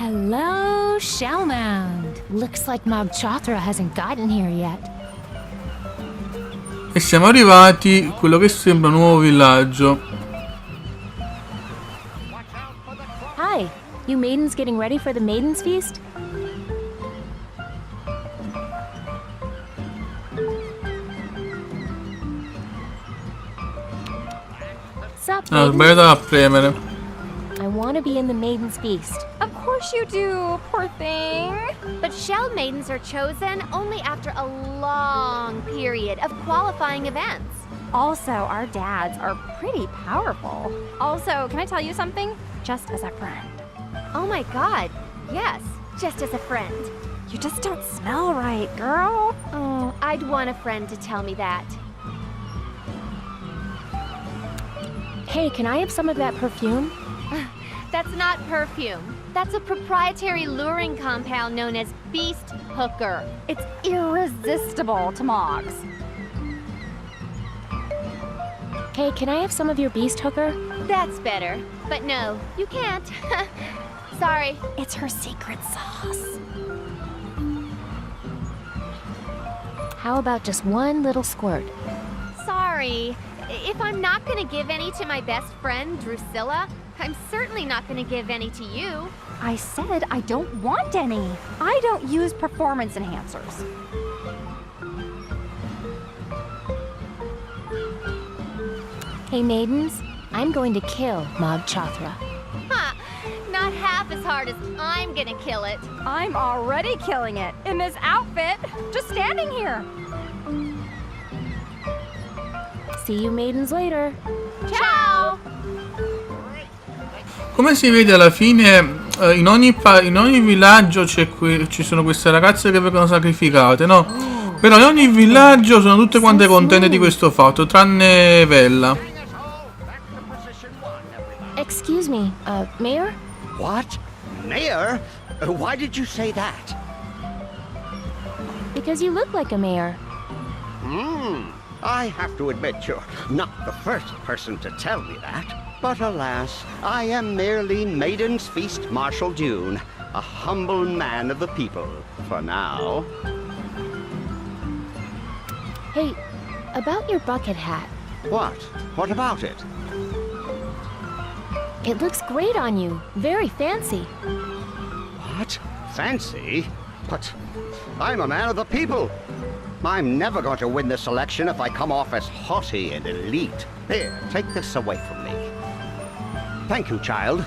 Hello, Shellmound. Looks like Mog Chotra hasn't gotten here yet. E siamo arrivati a quello che sembra un nuovo villaggio. Hi, you maidens getting ready for the Maiden's Feast? Sup, Ah, ho maidens? sbagliato a premere. I want to be in the Maiden's Feast. Of course you do, poor thing. But shell maidens are chosen only after a long period of qualifying events. Also, our dads are pretty powerful. Also, can I tell you something? Just as a friend. Oh my god, yes, just as a friend. You just don't smell right, girl. Oh, I'd want a friend to tell me that. Hey, can I have some of that perfume? That's not perfume. That's a proprietary luring compound known as beast hooker. It's irresistible to Mogs. Hey, can I have some of your beast hooker? That's better. But no, you can't. Sorry. It's her secret sauce. How about just one little squirt? Sorry. If I'm not gonna give any to my best friend, Drusilla, I'm certainly not gonna give any to you. I said I don't want any. I don't use performance enhancers. Hey, maidens, I'm going to kill Mog Chotra. Ha! Not half as hard as I'm gonna kill it. I'm already killing it in this outfit, just standing here. See you maidens later. Ciao! Come si vede alla fine, in ogni villaggio ci sono queste ragazze che vengono sacrificate, no? Però in ogni villaggio sono tutte quante contente di questo fatto, tranne Vella. Excuse me, Mayor? What? Mayor? Why did you say that? Because you look like a mayor. I have to admit you're not the first person to tell me that. But alas, I am merely Maiden's Feast Marshal Dune, a humble man of the people, for now. Hey, about your bucket hat. What? What about it? It looks great on you. Very fancy. What? Fancy? But I'm a man of the people. I'm never going to win this election if I come off as haughty and elite. Here, take this away from me. Thank you, child.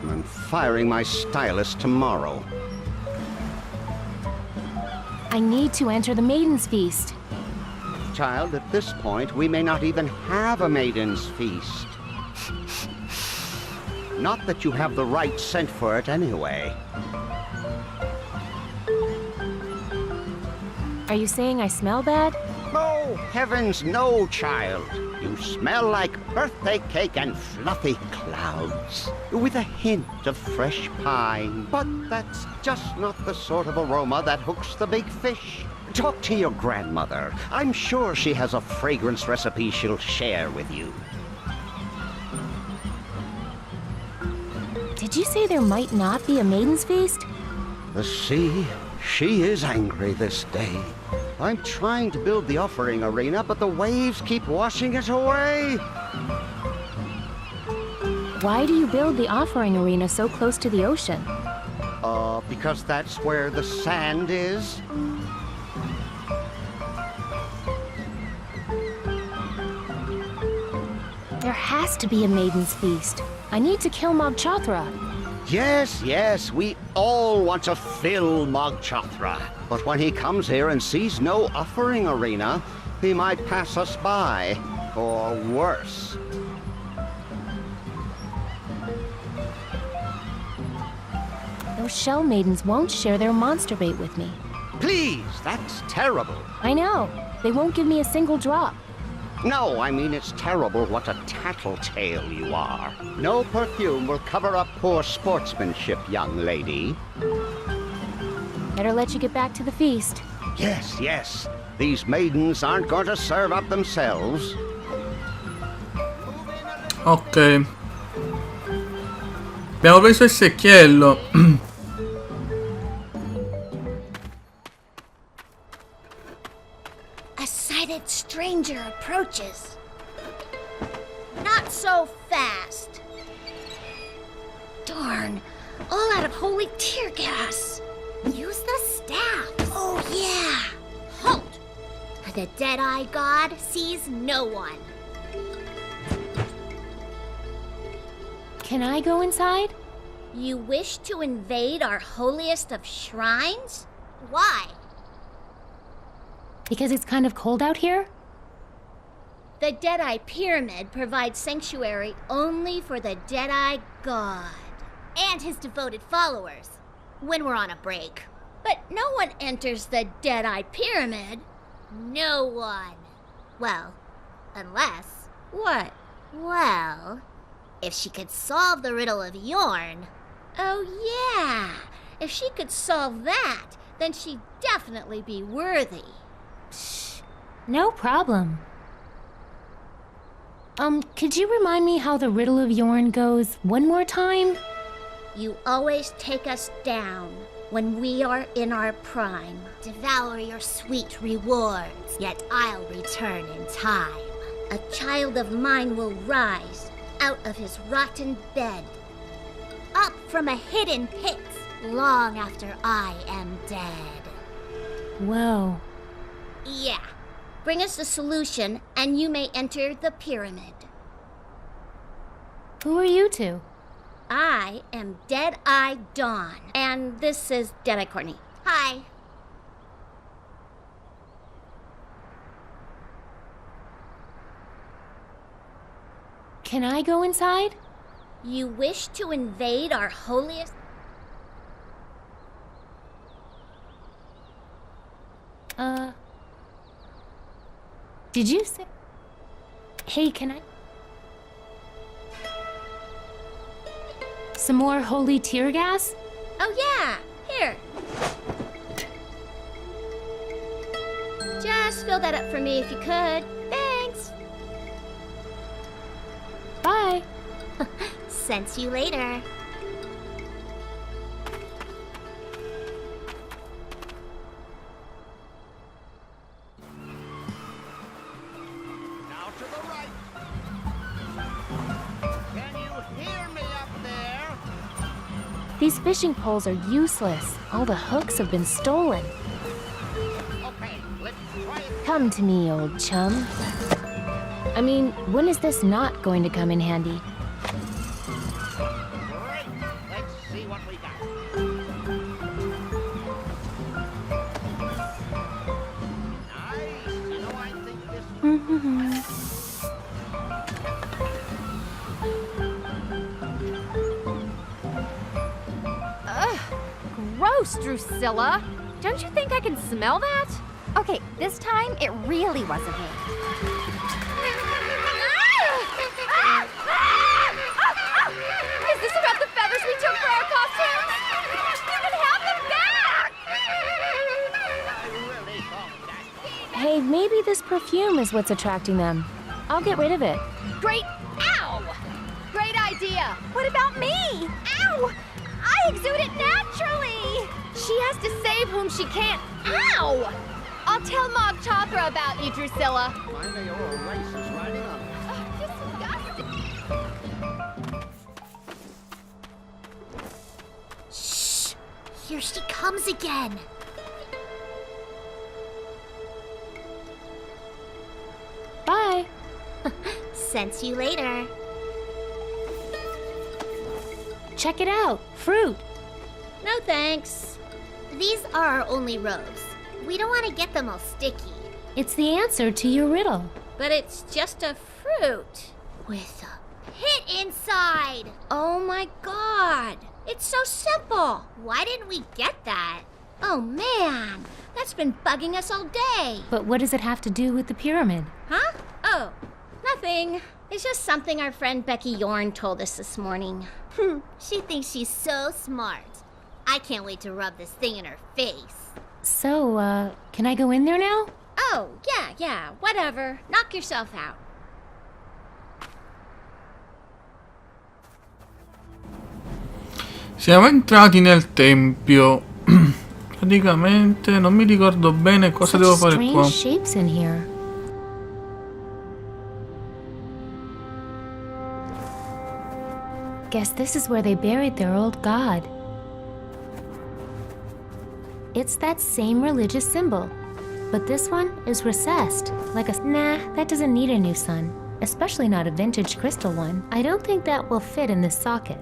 I'm firing my stylist tomorrow. I need to enter the Maiden's Feast. Child, at this point, we may not even have a Maiden's Feast. Not that you have the right scent for it anyway. Are you saying I smell bad? Oh, heavens no, child. You smell like birthday cake and fluffy clouds, with a hint of fresh pine. But that's just not the sort of aroma that hooks the big fish. Talk to your grandmother. I'm sure she has a fragrance recipe she'll share with you. Did you say there might not be a Maiden's Feast? See, she is angry this day. I'm trying to build the offering arena, but the waves keep washing it away. Why do you build the offering arena so close to the ocean? Because that's where the sand is. There has to be a Maiden's Feast. I need to kill Mog Chotra. Yes, yes, we all want to fill Mog Chotra. But when he comes here and sees no offering arena, he might pass us by, or worse. Those shell maidens won't share their monster bait with me. Please, that's terrible. I know. They won't give me a single drop. No, I mean it's terrible what a tattletale you are. No perfume will cover up poor sportsmanship, young lady. Better let you get back to the feast. Yes, yes. These maidens aren't going to serve up themselves. Ok. Abbiamo preso il secchiello. glitches. Not so fast. Darn, all out of holy tear gas. Use the staff. Oh, yeah. Halt! The Deadeye God sees no one. Can I go inside? You wish to invade our holiest of shrines? Why? Because it's kind of cold out here? The Deadeye Pyramid provides sanctuary only for the Deadeye God and his devoted followers when we're on a break. But no one enters the Deadeye Pyramid. No one. Well, unless... What? Well, if she could solve the riddle of Yorn. Oh, yeah. If she could solve that, then she'd definitely be worthy. Shh. No problem. Could you remind me how the riddle of Yorn goes one more time? You always take us down when we are in our prime. Devour your sweet rewards, yet I'll return in time. A child of mine will rise out of his rotten bed, up from a hidden pit, long after I am dead. Whoa. Yeah. Bring us the solution, and you may enter the pyramid. Who are you two? I am Deadeye Dawn, and this is Deadeye Courtney. Hi. Can I go inside? You wish to invade our holiest... Did you say... Hey, can I... Some more holy tear gas? Oh, yeah. Here. Just fill that up for me if you could. Thanks. Bye. Sense you later. Now to the right. Can you hear me up there? These fishing poles are useless. All the hooks have been stolen. Okay, let's try it. Come to me, old chum. I mean, when is this not going to come in handy? Great. Let's see what we got. Nice. You know, I think this... Gross, Drusilla. Don't you think I can smell that? Okay, this time it really wasn't me. Is this about the feathers we took for our costumes? You can have them back! I really thought that... Hey, maybe this perfume is what's attracting them. I'll get rid of it. Great. Ow! Great idea. What about me? Ow! I exude it naturally. She has to save whom she can't. Ow! I'll tell Mog Chotra about you, Drusilla. My mayoral race is riding on it. Disgusting. Shh. Here she comes again. Bye. Sense you later. Check it out. Fruit. No thanks. These are our only robes. We don't want to get them all sticky. It's the answer to your riddle. But it's just a fruit with a pit inside. Oh my god. It's so simple. Why didn't we get that? Oh man, that's been bugging us all day. But what does it have to do with the pyramid? Huh? Oh, nothing. It's just something our friend Becky Yorn told us this morning. She thinks she's so smart. I can't wait to rub this thing in her face. So, can I go in there now? Oh, yeah, whatever. Knock yourself out. Siamo entrati nel tempio. Praticamente non mi ricordo bene cosa devo Such fare qua. strange shapes in here. Guess this is where they buried their old god. It's that same religious symbol, but this one is recessed, like a... Nah, that doesn't need a new sun, especially not a vintage crystal one. I don't think that will fit in this socket.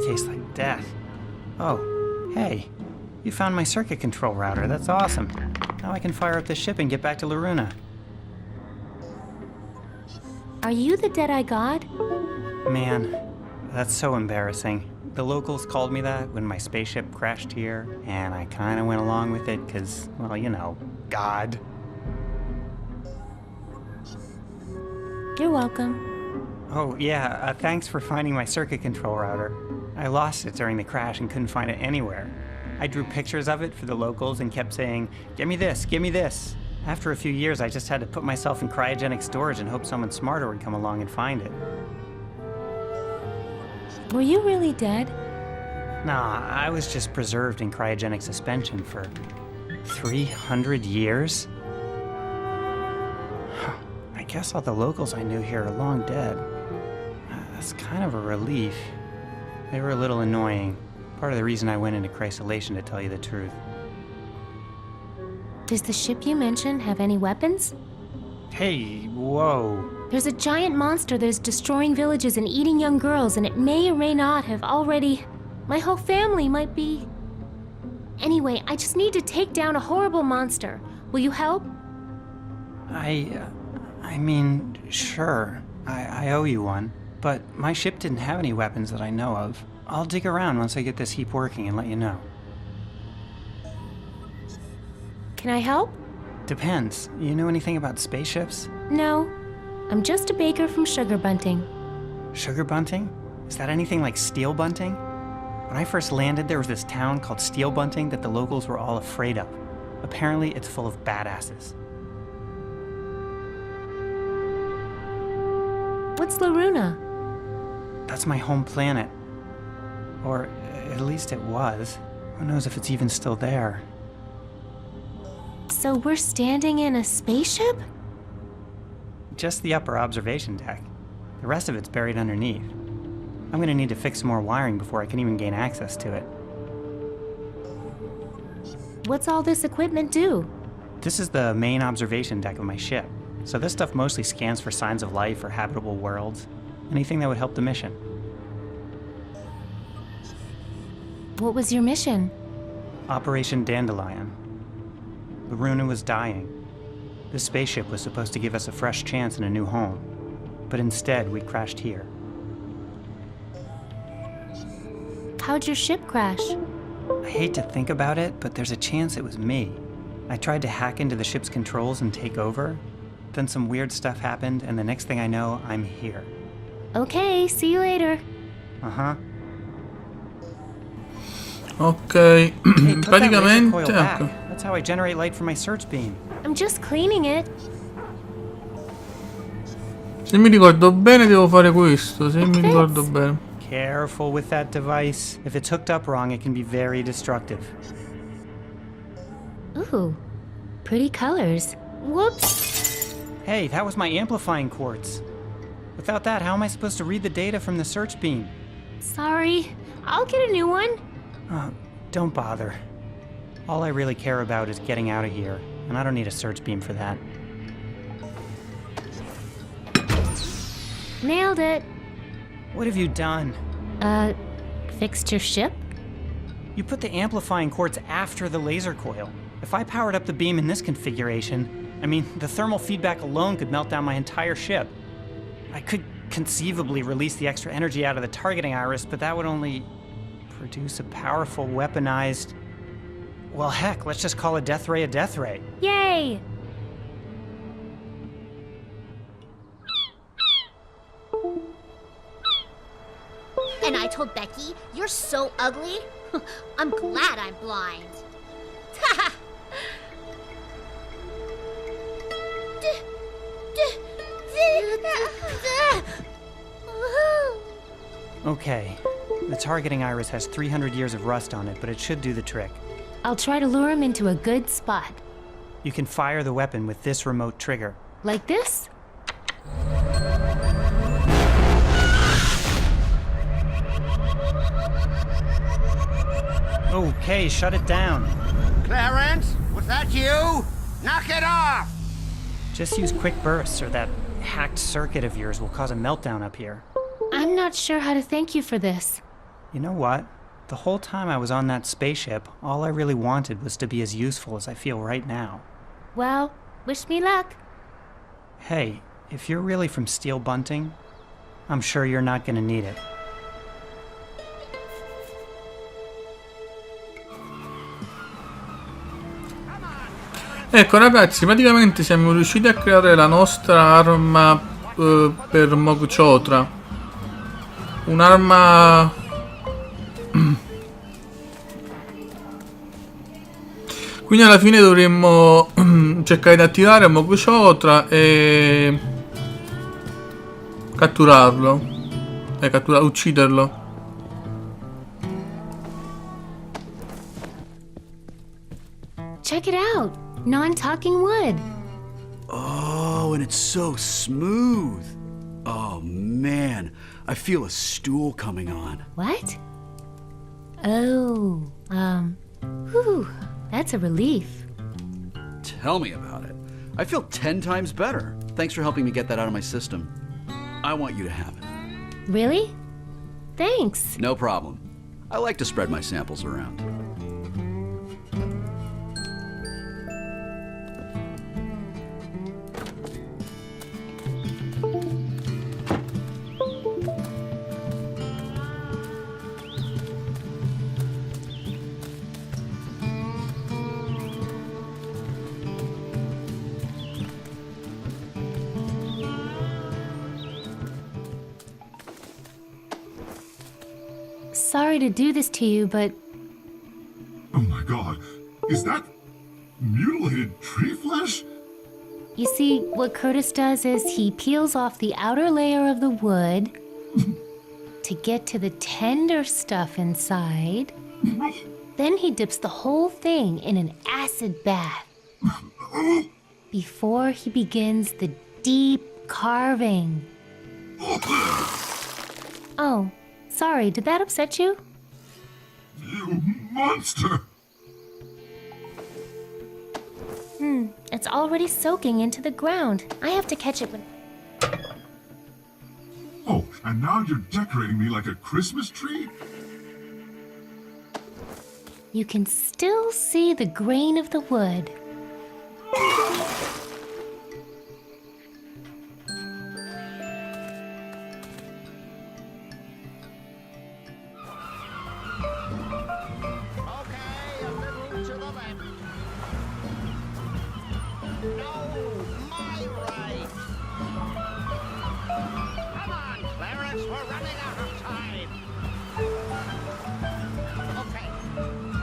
Tastes like death. Oh, hey. You found my circuit control router. That's awesome. Now I can fire up the ship and get back to Loruna. Are you the Deadeye God? Man, that's so embarrassing. The locals called me that when my spaceship crashed here, and I kinda went along with it because, well, you know, God. You're welcome. Oh, yeah, thanks for finding my circuit control router. I lost it during the crash and couldn't find it anywhere. I drew pictures of it for the locals and kept saying, "Give me this, give me this." After a few years, I just had to put myself in cryogenic storage and hope someone smarter would come along and find it. Were you really dead? Nah, I was just preserved in cryogenic suspension for 300 years? I guess all the locals I knew here are long dead. That's kind of a relief. They were a little annoying. Part of the reason I went into crysolation, to tell you the truth. Does the ship you mentioned have any weapons? Hey, whoa. There's a giant monster that's destroying villages and eating young girls, and it may or may not have already... My whole family might be... Anyway, I just need to take down a horrible monster. Will you help? I mean, sure. I owe you one. But my ship didn't have any weapons that I know of. I'll dig around once I get this heap working and let you know. Can I help? Depends. You know anything about spaceships? No. I'm just a baker from Sugar Bunting. Sugar Bunting? Is that anything like Steel Bunting? When I first landed, there was this town called Steel Bunting that the locals were all afraid of. Apparently, it's full of badasses. What's Loruna? That's my home planet. Or at least it was. Who knows if it's even still there. So we're standing in a spaceship? Just the upper observation deck. The rest of it's buried underneath. I'm gonna need to fix some more wiring before I can even gain access to it. What's all this equipment do? This is the main observation deck of my ship. So this stuff mostly scans for signs of life or habitable worlds. Anything that would help the mission. What was your mission? Operation Dandelion. Loruna was dying. This spaceship was supposed to give us a fresh chance and a new home. But instead, we crashed here. How'd your ship crash? I hate to think about it, but there's a chance it was me. I tried to hack into the ship's controls and take over. Then some weird stuff happened, and the next thing I know, I'm here. Okay, see you later. Uh-huh. Ok, Hey, put that laser praticamente... coil back. ecco. That's how I generate light for my search beam. I'm just cleaning it. Se mi ricordo bene devo fare questo, se mi Fits. ricordo bene. Careful with that device. If it's hooked up wrong, it can be very destructive. Ooh, pretty colors. Whoops. Hey, that was my amplifying quartz. Without that, how am I supposed to read the data from the search beam? Sorry, I'll get a new one. Oh, don't bother. All I really care about is getting out of here, and I don't need a search beam for that. Nailed it. What have you done? Fixed your ship? You put the amplifying quartz after the laser coil. If I powered up the beam in this configuration, I mean, the thermal feedback alone could melt down my entire ship. I could conceivably release the extra energy out of the targeting iris, but that would only produce a powerful weaponized... Well, heck, let's just call a death ray a death ray. Yay! And I told Becky, you're so ugly. I'm glad I'm blind. Okay. The targeting iris has 300 years of rust on it, but it should do the trick. I'll try to lure him into a good spot. You can fire the weapon with this remote trigger. Like this? Okay, shut it down. Clarence, was that you? Knock it off! Just use quick bursts, or that hacked circuit of yours will cause a meltdown up here. I'm not sure how to thank you for this. You know what? The whole time I was on that spaceship, all I really wanted was to be as useful as I feel right now. Well, wish me luck. Hey, if you're really from Steel Bunting, I'm sure you're not gonna need it. Ecco ragazzi, praticamente siamo riusciti a creare la nostra arma per Chotra. Un'arma... Quindi alla fine dovremmo cercare di attivare Chotra e catturarlo. Ucciderlo. Check it out. Non-talking wood. Oh, and it's so smooth. Oh, man. I feel a stool coming on. What? Oh, whew, that's a relief. Tell me about it. I feel 10 times better. Thanks for helping me get that out of my system. I want you to have it. Really? Thanks. No problem. I like to spread my samples around. Sorry to do this to you, but Oh my god, is that mutilated tree flesh? you see, what Curtis does is he peels off the outer layer of the wood to get to the tender stuff inside. Then he dips the whole thing in an acid bath before he begins the deep carving. Oh, sorry, did that upset you? You monster! It's already soaking into the ground. I have to catch it when... Oh, and now you're decorating me like a Christmas tree? You can still see the grain of the wood.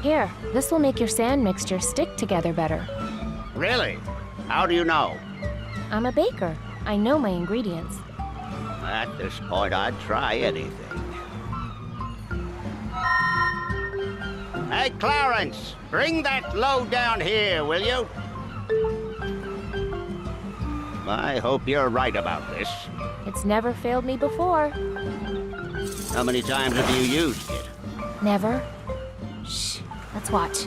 Here, this will make your sand mixture stick together better. Really? How do you know? I'm a baker. I know my ingredients. At this point, I'd try anything. Hey, Clarence! Bring that load down here, will you? I hope you're right about this. It's never failed me before. How many times have you used it? Never. Shh, let's watch.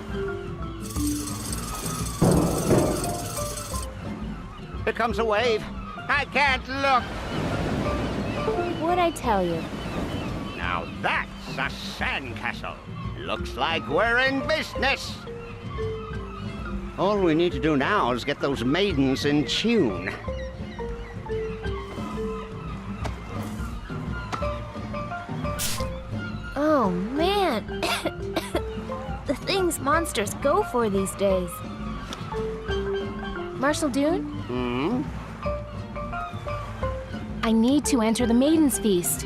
Here comes a wave. I can't look. What'd I tell you? Now that's a sandcastle. Looks like we're in business. All we need to do now is get those maidens in tune. Oh, man. The things monsters go for these days. Marshal Dune? Hmm? I need to enter the Maiden's Feast.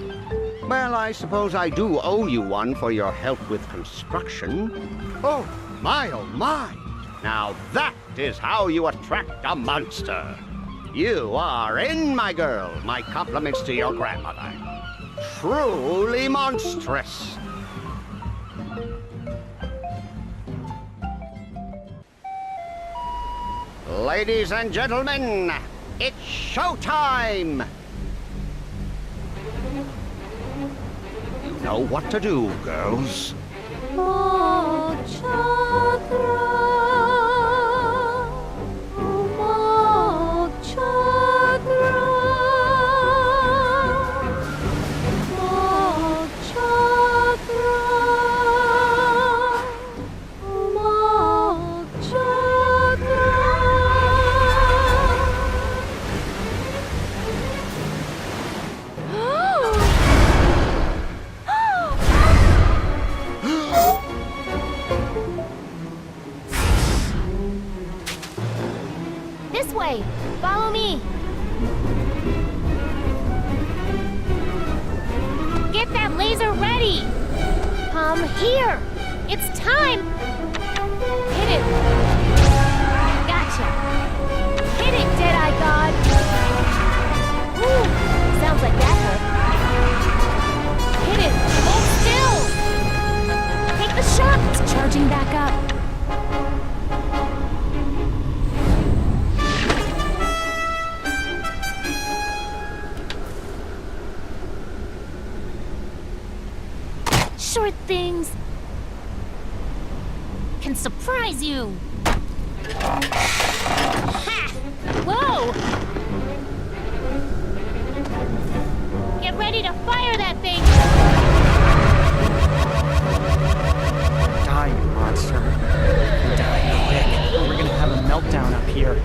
Well, I suppose I do owe you one for your help with construction. Oh my, oh my! Now that is how you attract a monster. You are in, my girl. My compliments to your grandmother. Truly monstrous. Ladies and gentlemen, it's showtime! You know what to do, girls. Oh, Chotra. Oh, Chotra. Oh, Chotra. Oh, Chotra. This way! Follow me! Get that laser ready! Here! It's time! Hit it! Gotcha! Hit it, Deadeye God! Ooh, sounds like that hurt. Hit it! Hold still! Take the shot! It's charging back up. Short things can surprise you. Ha! Whoa! Get ready to fire that thing! Die, you monster. Die quick. We're gonna have a meltdown up here.